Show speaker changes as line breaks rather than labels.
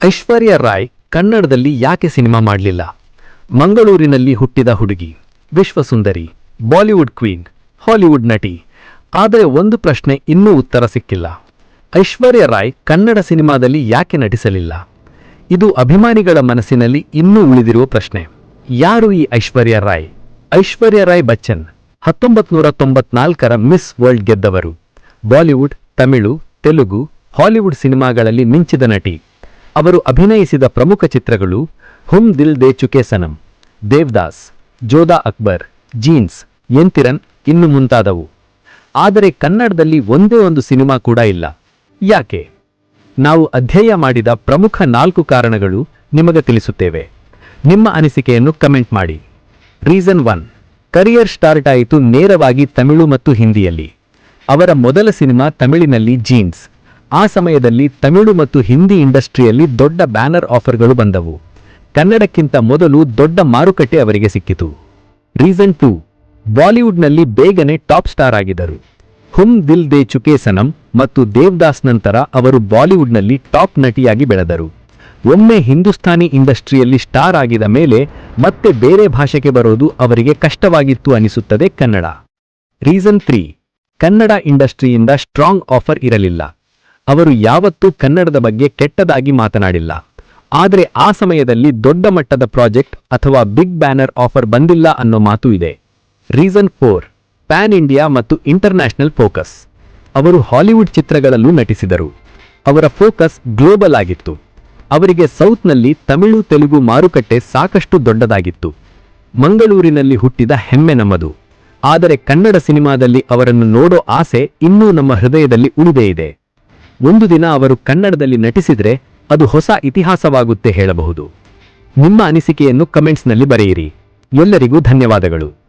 ಐಶ್ವರ್ಯ ರಾಯ್ ಕನ್ನಡದಲ್ಲಿ ಯಾಕೆ ಸಿನಿಮಾ ಮಾಡಲಿಲ್ಲ? ಮಂಗಳೂರಿನಲ್ಲಿ ಹುಟ್ಟಿದ ಹುಡುಗಿ, ವಿಶ್ವಸುಂದರಿ, ಬಾಲಿವುಡ್ ಕ್ವೀನ್, ಹಾಲಿವುಡ್ ನಟಿ. ಆದರೆ ಒಂದು ಪ್ರಶ್ನೆ ಇನ್ನೂ ಉತ್ತರ ಸಿಕ್ಕಿಲ್ಲ. ಐಶ್ವರ್ಯ ರಾಯ್ ಕನ್ನಡ ಸಿನಿಮಾದಲ್ಲಿ ಯಾಕೆ ನಟಿಸಲಿಲ್ಲ? ಇದು ಅಭಿಮಾನಿಗಳ ಮನಸ್ಸಿನಲ್ಲಿ ಇನ್ನೂ ಉಳಿದಿರುವ ಪ್ರಶ್ನೆ. ಯಾರು ಈ ಐಶ್ವರ್ಯ ರಾಯ್? ಐಶ್ವರ್ಯ ರಾಯ್ ಬಚ್ಚನ್ 1994ರ ಮಿಸ್ ವರ್ಲ್ಡ್ ಗೆದ್ದವರು. ಬಾಲಿವುಡ್, ತಮಿಳು, ತೆಲುಗು, ಹಾಲಿವುಡ್ ಸಿನಿಮಾಗಳಲ್ಲಿ ಮಿಂಚಿದ ನಟಿ. ಅವರು ಅಭಿನಯಿಸಿದ ಪ್ರಮುಖ ಚಿತ್ರಗಳು ಹುಮ್ ದಿಲ್ ದೇ ಚುಕೆ ಸನಂ, ದೇವದಾಸ್, ಜೋಧಾ ಅಕ್ಬರ್, ಜೀನ್ಸ್, ಎಂತಿರನ್ ಇನ್ನು ಮುಂತಾದವು. ಆದರೆ ಕನ್ನಡದಲ್ಲಿ ಒಂದೇ ಒಂದು ಸಿನಿಮಾ ಕೂಡ ಇಲ್ಲ. ಯಾಕೆ? ನಾವು ಅಧ್ಯಯನ ಮಾಡಿದ ಪ್ರಮುಖ 4 ಕಾರಣಗಳು ನಿಮಗೆ ತಿಳಿಸುತ್ತೇವೆ. ನಿಮ್ಮ ಅನಿಸಿಕೆಯನ್ನು ಕಮೆಂಟ್ ಮಾಡಿ. ರೀಸನ್ 1, ಕರಿಯರ್ ಸ್ಟಾರ್ಟ್ ಆಯಿತು ನೇರವಾಗಿ ತಮಿಳು ಮತ್ತು ಹಿಂದಿಯಲ್ಲಿ. ಅವರ ಮೊದಲ ಸಿನಿಮಾ ತಮಿಳಿನಲ್ಲಿ ಜೀನ್ಸ್. ಆ ಸಮಯದಲ್ಲಿ ತಮಿಳು ಮತ್ತು ಹಿಂದಿ ಇಂಡಸ್ಟ್ರಿಯಲ್ಲಿ ದೊಡ್ಡ ಬ್ಯಾನರ್ ಆಫರ್ಗಳು ಬಂದವು. ಕನ್ನಡಕ್ಕಿಂತ ಮೊದಲು ದೊಡ್ಡ ಮಾರುಕಟ್ಟೆ ಅವರಿಗೆ ಸಿಕ್ಕಿತು. ರೀಸನ್ 2, ಬಾಲಿವುಡ್ನಲ್ಲಿ ಬೇಗನೆ ಟಾಪ್ ಸ್ಟಾರ್ ಆಗಿದ್ದರು. ಹುಮ್ ದಿಲ್ ದೇ ಚುಕೆ ಸನಂ ಮತ್ತು ದೇವದಾಸ್ ನಂತರ ಅವರು ಬಾಲಿವುಡ್ನಲ್ಲಿ ಟಾಪ್ ನಟಿಯಾಗಿ ಬೆಳೆದರು. ಒಮ್ಮೆ ಹಿಂದೂಸ್ತಾನಿ ಇಂಡಸ್ಟ್ರಿಯಲ್ಲಿ ಸ್ಟಾರ್ ಆಗಿದ ಮೇಲೆ ಮತ್ತೆ ಬೇರೆ ಭಾಷೆಗೆ ಬರೋದು ಅವರಿಗೆ ಕಷ್ಟವಾಗಿತ್ತು ಅನಿಸುತ್ತದೆ ಕನ್ನಡ. ರೀಸನ್ 3, ಕನ್ನಡ ಇಂಡಸ್ಟ್ರಿಯಿಂದ ಸ್ಟ್ರಾಂಗ್ ಆಫರ್ ಇರಲಿಲ್ಲ. ಅವರು ಯಾವತ್ತೂ ಕನ್ನಡದ ಬಗ್ಗೆ ಕೆಟ್ಟದಾಗಿ ಮಾತನಾಡಿಲ್ಲ. ಆದರೆ ಆ ಸಮಯದಲ್ಲಿ ದೊಡ್ಡ ಮಟ್ಟದ ಪ್ರಾಜೆಕ್ಟ್ ಅಥವಾ ಬಿಗ್ ಬ್ಯಾನರ್ ಆಫರ್ ಬಂದಿಲ್ಲ ಅನ್ನೋ ಮಾತು ಇದೆ. ರೀಸನ್ 4, ಪ್ಯಾನ್ ಇಂಡಿಯಾ ಮತ್ತು ಇಂಟರ್ನ್ಯಾಷನಲ್ ಫೋಕಸ್. ಅವರು ಹಾಲಿವುಡ್ ಚಿತ್ರಗಳಲ್ಲೂ ನಟಿಸಿದರು. ಅವರ ಫೋಕಸ್ ಗ್ಲೋಬಲ್ ಆಗಿತ್ತು. ಅವರಿಗೆ ಸೌತ್ನಲ್ಲಿ ತಮಿಳು, ತೆಲುಗು ಮಾರುಕಟ್ಟೆ ಸಾಕಷ್ಟು ದೊಡ್ಡದಾಗಿತ್ತು. ಮಂಗಳೂರಿನಲ್ಲಿ ಹುಟ್ಟಿದ ಹೆಮ್ಮೆ ನಮ್ಮದು. ಆದರೆ ಕನ್ನಡ ಸಿನಿಮಾದಲ್ಲಿ ಅವರನ್ನು ನೋಡೋ ಆಸೆ ಇನ್ನೂ ನಮ್ಮ ಹೃದಯದಲ್ಲಿ ಉಳಿದೇ ಇದೆ. ಒಂದು ದಿನ ಅವರು ಕನ್ನಡದಲ್ಲಿ ನಟಿಸಿದರೆ ಅದು ಹೊಸ ಇತಿಹಾಸವಾಗುತ್ತೆ ಹೇಳಬಹುದು. ನಿಮ್ಮ ಅನಿಸಿಕೆಯನ್ನು ಕಮೆಂಟ್ಸ್ನಲ್ಲಿ ಬರೆಯಿರಿ. ಎಲ್ಲರಿಗೂ ಧನ್ಯವಾದಗಳು.